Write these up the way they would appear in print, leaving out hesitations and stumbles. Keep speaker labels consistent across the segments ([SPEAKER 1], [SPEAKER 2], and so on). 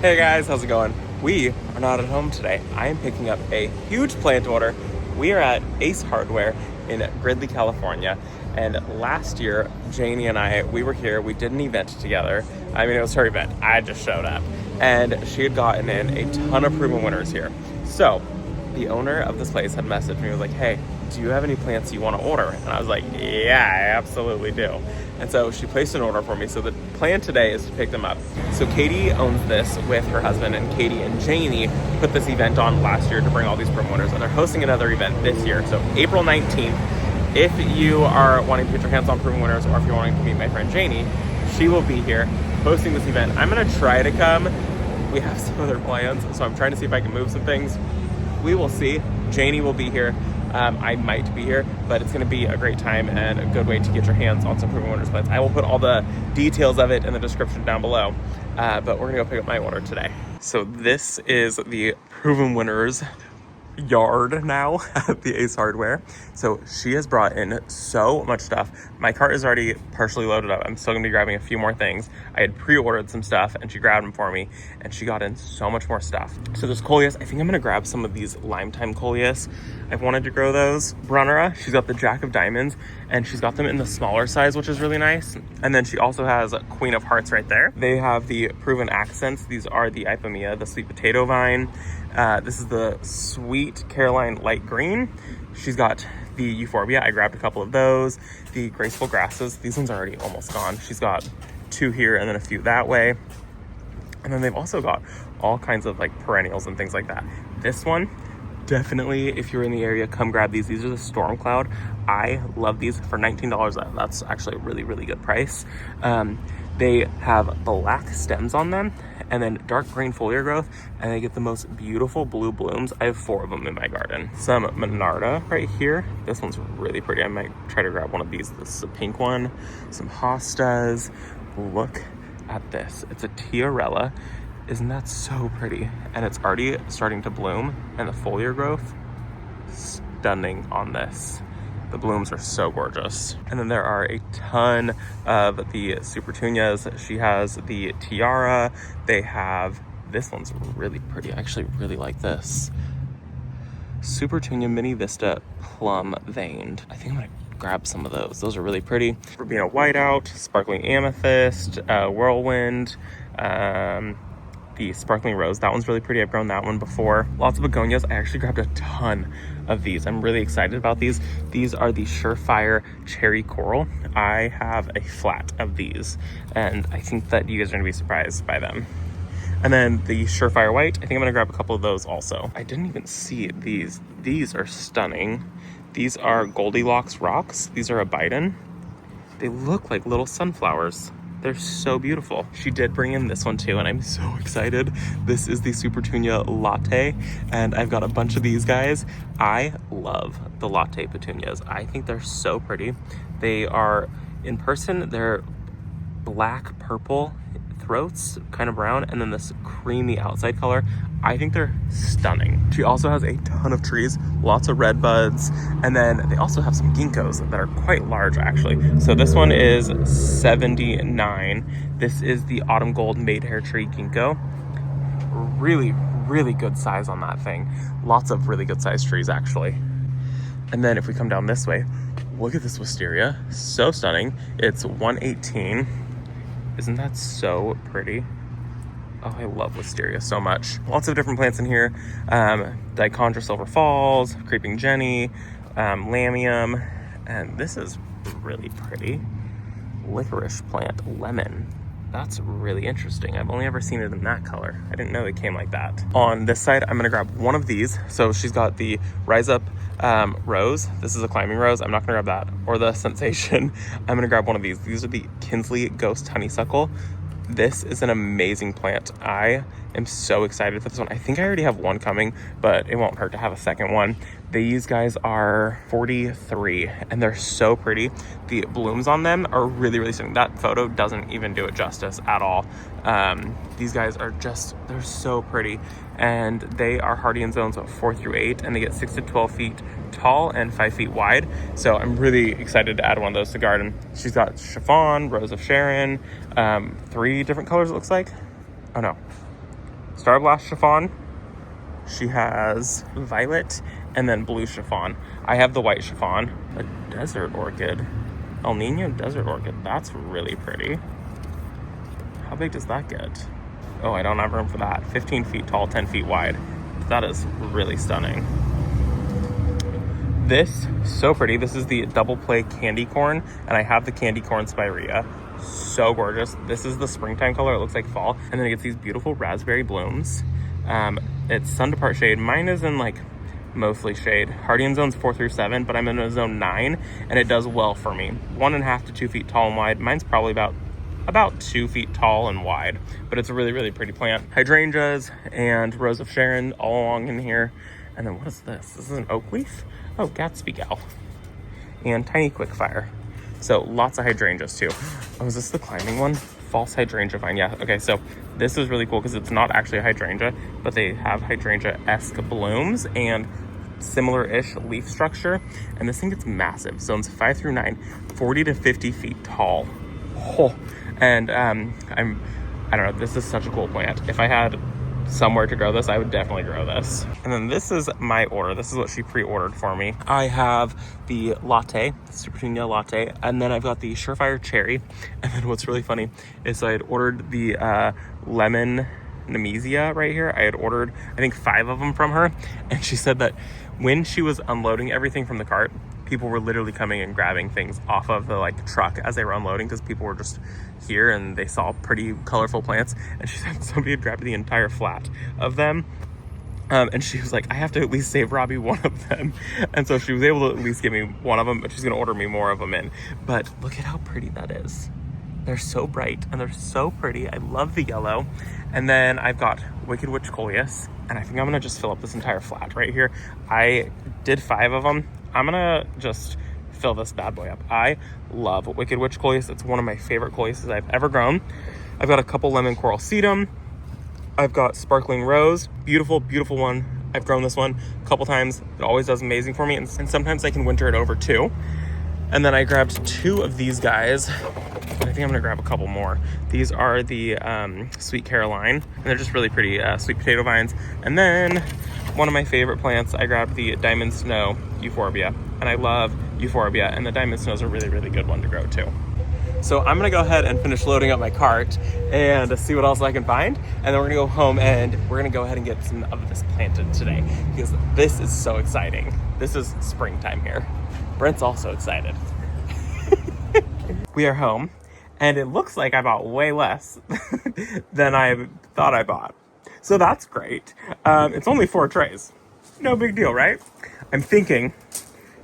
[SPEAKER 1] Hey guys, how's it going? We are not at home today. I am picking up a huge plant order. We are at Ace Hardware in Gridley, California. And last year, Janey and we were here. We did an event together. I mean, it was her event. I just showed up. And she had gotten in a ton of proven winners here. So the owner of this place had messaged me. He was like, hey, do you have any plants you want to order? And I was like, yeah, I absolutely do. And so she placed an order for me. So the plan today is to pick them up. So Katie owns this with her husband, and Katie and Janey put this event on last year to bring all these proven winners, and they're hosting another event this year. So April 19th, if you are wanting to get your hands on proven winners, or if you're wanting to meet my friend Janey, she will be here hosting this event. I'm gonna try to come. We have some other plans, so I'm trying to see if I can move some things. We will see. Janey will be here. I might be here, but it's going to be a great time and a good way to get your hands on some proven winners plants. I will put all the details of it in the description down below, but we're going to go pick up my order today. So this is the proven winners yard now at the Ace Hardware. So she has brought in so much stuff. My cart is already partially loaded up. I'm still gonna be grabbing a few more things. I had pre-ordered some stuff and she grabbed them for me, and she got in so much more stuff. So there's Coleus. I think I'm gonna grab some of these Lime-Time Coleus. I've wanted to grow those. Brunnera, she's got the Jack of Diamonds, and she's got them in the smaller size, which is really nice. And then she also has Queen of Hearts right there. They have the proven accents. These are the Ipomea, the sweet potato vine. This is the Sweet Caroline Light Green. She's got the Euphorbia. I grabbed a couple of those. The Graceful Grasses. These ones are already almost gone. She's got 2 here and then a few that way. And then they've also got all kinds of like perennials and things like that. This one, definitely, if you're in the area, come grab these. These are the Storm Cloud. I love these for $19. That's actually a really, really good price. They have black stems on them and then dark green foliar growth, and they get the most beautiful blue blooms. I have 4 of them in my garden. Some Monarda right here. This one's really pretty. I might try to grab one of these. This is a pink one. Some hostas. Look at this. It's a tiarella. Isn't that so pretty? And it's already starting to bloom, and the foliar growth, stunning on this. The blooms are so gorgeous. And then there are a ton of the Supertunias. She has the Tiara. They have, this one's really pretty. I actually really like this. Supertunia Mini Vista Plum Veined. I think I'm gonna grab some of those. Those are really pretty. Rubina Whiteout, Sparkling Amethyst, Whirlwind, the Sparkling Rose. That one's really pretty. I've grown that one before. Lots of begonias. I actually grabbed a ton of these. I'm really excited about these. These are the Surfinia Cherry Coral. I have a flat of these, and I think that you guys are gonna be surprised by them. And then the Surefire White, I think I'm gonna grab a couple of those also. I didn't even see these. These are stunning. These are Goldilocks Rocks. These are Abidin. They look like little sunflowers. They're so beautiful. She did bring in this one too, and I'm so excited. This is the Supertunia Latte, and I've got a bunch of these guys. I love the latte petunias. I think they're so pretty. They are, in person, they're black purple throats, kind of brown, and then this creamy outside color. I think they're stunning. She also has a ton of trees, lots of red buds, and then they also have some ginkgos that are quite large actually. So this one is 79. This is the Autumn Gold Maid Hair Tree Ginkgo. Really, really good size on that thing. Lots of really good sized trees actually. And then if we come down this way, look at this wisteria, so stunning. It's 118. Isn't that so pretty? Oh, I love wisteria so much. Lots of different plants in here. Dichondra Silver Falls, Creeping Jenny, Lamium, and this is really pretty. Licorice plant, Lemon. That's really interesting. I've only ever seen it in that color. I didn't know they came like that. On this side, I'm gonna grab one of these. So she's got the Rise Up Rose. This is a climbing rose. I'm not gonna grab that. Or the Sensation. I'm gonna grab one of these. These are the Kinsley Ghost Honeysuckle. This is an amazing plant. I am so excited for this one. I think I already have one coming, but it won't hurt to have a second one. These guys are 43 and they're so pretty. The blooms on them are really, really stunning. That photo doesn't even do it justice at all. These guys are just, they're so pretty. And they are hardy in zones of 4 through 8, and they get 6 to 12 feet tall and 5 feet wide. So I'm really excited to add one of those to the garden. She's got Chiffon, Rose of Sharon, 3 different colors it looks like. Oh no, Star Blast chiffon. She has violet and then blue chiffon. I have the white chiffon. A desert orchid. El Nino desert orchid. That's really pretty. How big does that get? Oh, I don't have room for that. 15 feet tall, 10 feet wide. That is really stunning. This, so pretty. This is the double play candy corn, and I have the candy corn spirea. So gorgeous. This is the springtime color. It looks like fall. And then it gets these beautiful raspberry blooms. It's sun to part shade. Mine is in like mostly shade. Hardying zones 4 through 7, but I'm in a zone 9, and it does well for me. 1.5 to 2 feet tall and wide. Mine's probably about 2 feet tall and wide, but it's a really, really pretty plant. Hydrangeas and Rose of Sharon all along in here. And then what is this? This is an oak leaf? Oh, Gatsby Gal. And tiny quickfire. So lots of hydrangeas too. Oh, is this the climbing one? False hydrangea vine. Yeah, okay, so this is really cool because it's not actually a hydrangea, but they have hydrangea-esque blooms and similar-ish leaf structure. And this thing gets massive. Zones 5 through 9, 40 to 50 feet tall. Oh. And I don't know, this is such a cool plant. If I had somewhere to grow this, I would definitely grow this. And then this is my order. This is what she pre-ordered for me. I have the latte, the Supertunia latte, and then I've got the Surefire cherry. And then what's really funny is I had ordered the lemon Nemesia right here. I had ordered, I think, 5 of them from her. And she said that when she was unloading everything from the cart, people were literally coming and grabbing things off of the like truck as they were unloading because people were just here and they saw pretty colorful plants. And she said somebody had grabbed the entire flat of them. And she was like, I have to at least save Robbie one of them. And so she was able to at least give me one of them, but she's going to order me more of them in. But look at how pretty that is. They're so bright and they're so pretty. I love the yellow. And then I've got Wicked Witch Coleus. And I think I'm going to just fill up this entire flat right here. I did 5 of them. I'm going to just fill this bad boy up. I love Wicked Witch Coleus. It's one of my favorite Coleuses I've ever grown. I've got a couple lemon Coral Sedum. I've got Sparkling Rose. Beautiful, beautiful one. I've grown this one a couple times. It always does amazing for me. And sometimes I can winter it over too. And then I grabbed 2 of these guys. I think I'm gonna grab a couple more. These are the Sweet Caroline, and they're just really pretty sweet potato vines. And then one of my favorite plants, I grabbed the Diamond Snow Euphorbia, and I love Euphorbia, and the Diamond Snow is a really, really good one to grow too. So I'm gonna go ahead and finish loading up my cart and see what else I can find. And then we're gonna go home and we're gonna go ahead and get some of this planted today because this is so exciting. This is springtime here. Brent's also excited. We are home and it looks like I bought way less than I thought I bought. So that's great. It's only 4 trays. No big deal, right? I'm thinking,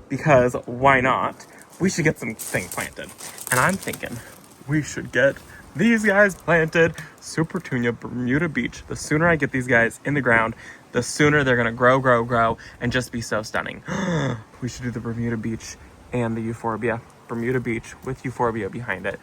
[SPEAKER 1] because why not? We should get something planted. And I'm thinking we should get these guys planted. Supertunia Bermuda Beach. The sooner I get these guys in the ground, the sooner they're gonna grow, and just be so stunning. We should do the Bermuda Beach and the Euphorbia. Bermuda Beach with Euphorbia behind it.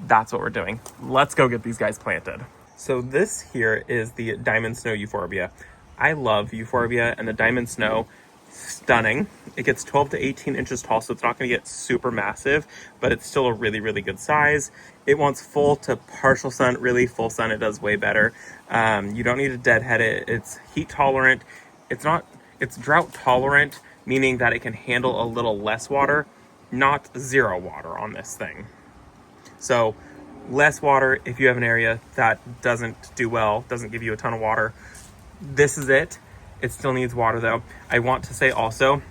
[SPEAKER 1] That's what we're doing. Let's go get these guys planted. So this here is the Diamond Snow Euphorbia. I love Euphorbia, and the Diamond Snow, stunning. It gets 12 to 18 inches tall, so it's not going to get super massive, but it's still a really, really good size. It wants full to partial sun. Really, full sun, it does way better. You don't need to deadhead it. It's heat tolerant. It's drought tolerant, meaning that it can handle a little less water, not 0 water on this thing. So less water if you have an area that doesn't do well, doesn't give you a ton of water. This is it. It still needs water though. I want to say also,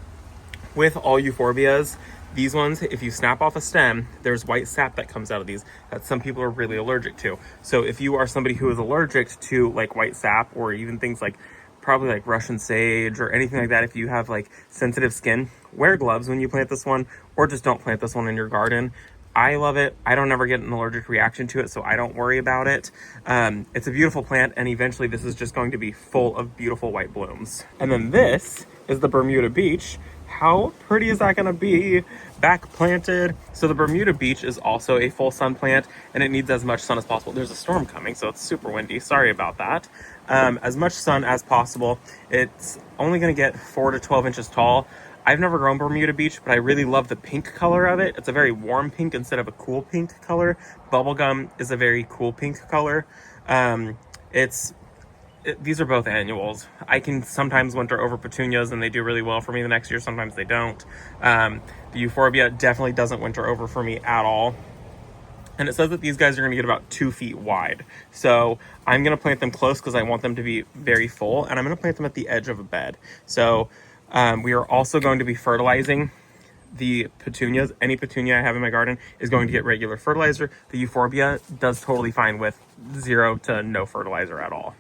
[SPEAKER 1] with all Euphorbias, these ones, if you snap off a stem, there's white sap that comes out of these that some people are really allergic to. So if you are somebody who is allergic to like white sap, or even things like probably like Russian sage or anything like that, if you have like sensitive skin, wear gloves when you plant this one, or just don't plant this one in your garden. I love it. I don't ever get an allergic reaction to it, so I don't worry about it. It's a beautiful plant, and eventually this is just going to be full of beautiful white blooms. And then this is the Bermuda Beach. How pretty is that going to be back planted? So the Bermuda Beach is also a full sun plant, and it needs as much sun as possible. There's a storm coming, so it's super windy. Sorry about that. As much sun as possible. It's only going to get 4 to 12 inches tall. I've never grown Bermuda Beach, but I really love the pink color of it. It's a very warm pink instead of a cool pink color. Bubblegum is a very cool pink color. It's these are both annuals. I can sometimes winter over petunias and they do really well for me the next year. Sometimes they don't. The Euphorbia definitely doesn't winter over for me at all. And it says that these guys are going to get about 2 feet wide. So I'm going to plant them close because I want them to be very full. And I'm going to plant them at the edge of a bed. So we are also going to be fertilizing the petunias. Any petunia I have in my garden is going to get regular fertilizer. The Euphorbia does totally fine with 0 to no fertilizer at all.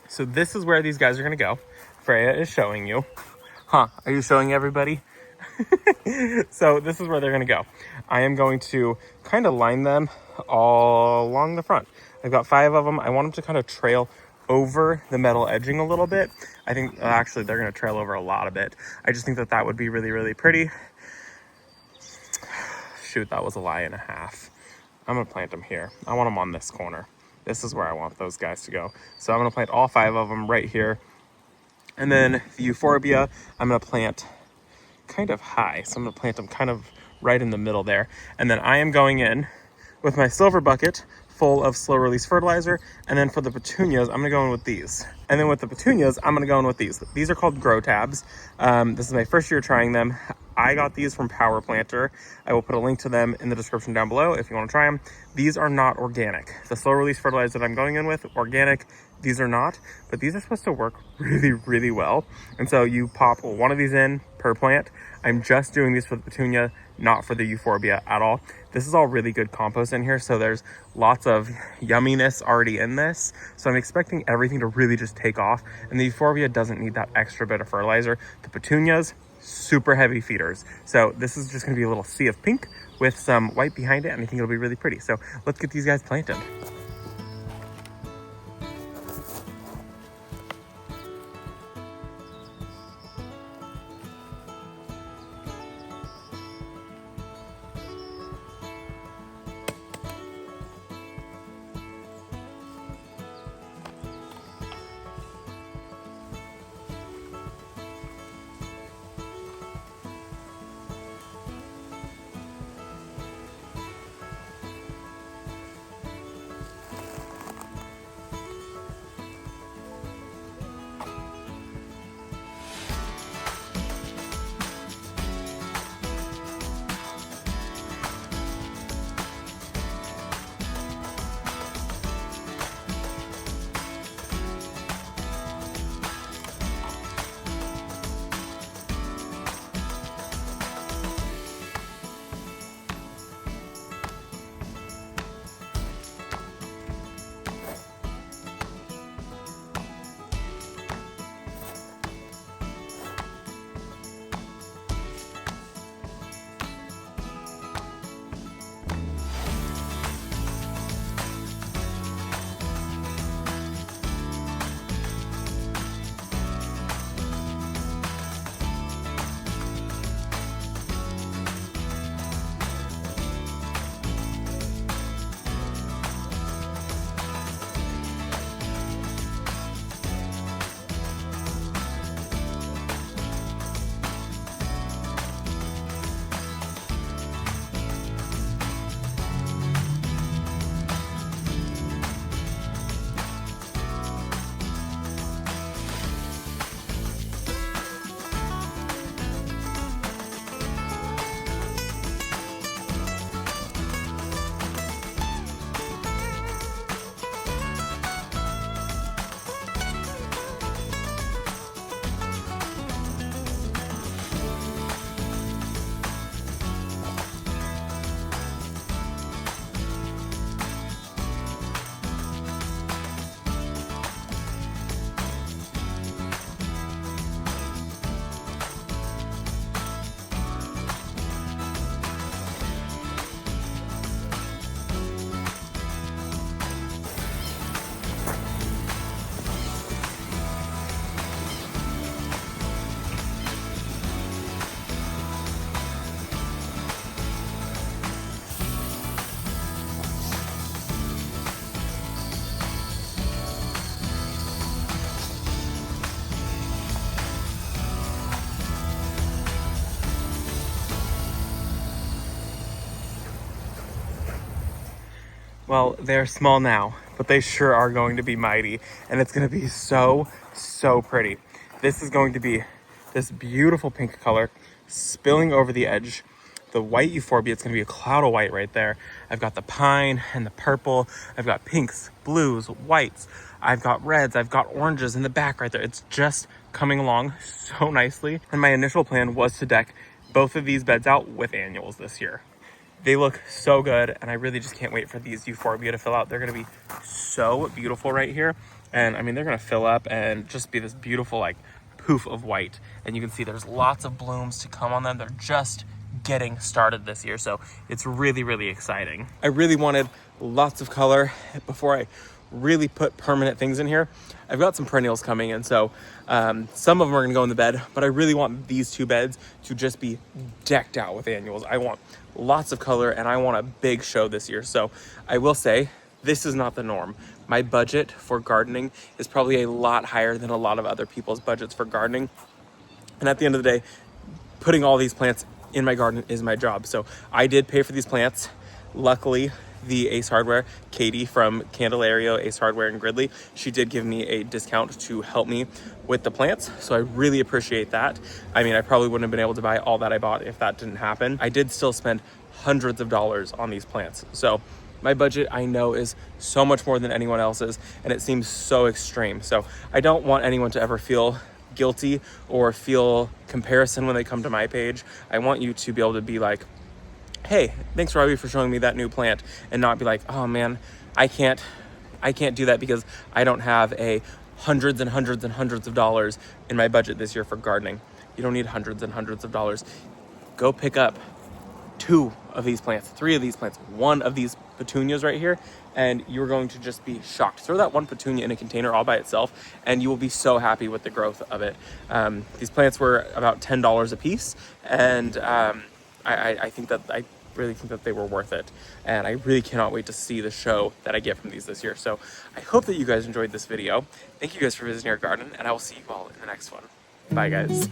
[SPEAKER 1] So this is where these guys are going to go. Freya is showing you. Huh, are you showing everybody? So this is where they're going to go. I am going to kind of line them all along the front. I've got 5 of them. I want them to kind of trail over the metal edging a little bit. I think actually they're going to trail over a lot of it. I just think that that would be really, really pretty. Shoot, that was a lie and a half. I'm going to plant them here. I want them on this corner. This is where I want those guys to go. So I'm going to plant all 5 of them right here. And then the Euphorbia, I'm going to plant kind of high. So I'm going to plant them kind of right in the middle there. And then I am going in with my silver bucket full of slow release fertilizer. And then for the petunias, I'm going to go in with these. And then with the petunias, I'm going to go in with these. These are called Grotabs. This is my first year trying them. I got these from Power Planter. I will put a link to them in the description down below if you want to try them. These are not organic. The slow release fertilizer that I'm going in with, organic, these are not, but these are supposed to work really, really well. And so you pop one of these in per plant. I'm just doing these for the petunia, not for the Euphorbia at all. This is all really good compost in here, so there's lots of yumminess already in this. So I'm expecting everything to really just take off, and the Euphorbia doesn't need that extra bit of fertilizer. The petunias, super heavy feeders. So this is just gonna be a little sea of pink with some white behind it, and I think it'll be really pretty. So let's get these guys planted. Well, they're small now, but they sure are going to be mighty. And it's gonna be so, so pretty. This is going to be this beautiful pink color spilling over the edge. The white euphorbia, it's gonna be a cloud of white right there. I've got the pine and the purple. I've got pinks, blues, whites. I've got reds, I've got oranges in the back right there. It's just coming along so nicely. And my initial plan was to deck both of these beds out with annuals this year. They look so good, and I really just can't wait for these euphorbia to fill out. They're gonna be so beautiful right here. And I mean, they're gonna fill up and just be this beautiful like poof of white. And you can see there's lots of blooms to come on them. They're just getting started this year, so it's really, really exciting. I really wanted lots of color before I really put permanent things in here. I've got some perennials coming in, so some of them are gonna go in the bed, but I really want these two beds to just be decked out with annuals. I want lots of color and I want a big show this year. So I will say, this is not the norm. My budget for gardening is probably a lot higher than a lot of other people's budgets for gardening. And at the end of the day, putting all these plants in my garden is my job. So I did pay for these plants. Luckily, the Ace Hardware, Katie from Candelario Ace Hardware in Gridley, she did give me a discount to help me with the plants. So I really appreciate that. I mean, I probably wouldn't have been able to buy all that I bought if that didn't happen. I did still spend hundreds of dollars on these plants. So my budget, I know, is so much more than anyone else's, and it seems so extreme. So I don't want anyone to ever feel guilty or feel comparison when they come to my page. I want you to be able to be like, hey, thanks Robbie for showing me that new plant, and not be like, oh man, I can't do that because I don't have a hundreds and hundreds and hundreds of dollars in my budget this year for gardening. You don't need hundreds and hundreds of dollars. Go pick up 2 of these plants, 3 of these plants, 1 of these petunias right here, and you're going to just be shocked. Throw that 1 petunia in a container all by itself, and you will be so happy with the growth of it. These plants were about $10 a piece, and I really think that they were worth it, and I really cannot wait to see the show that I get from these this year. So I hope that you guys enjoyed this video. Thank you guys for visiting our garden, and I will see you all in the next one. Bye guys.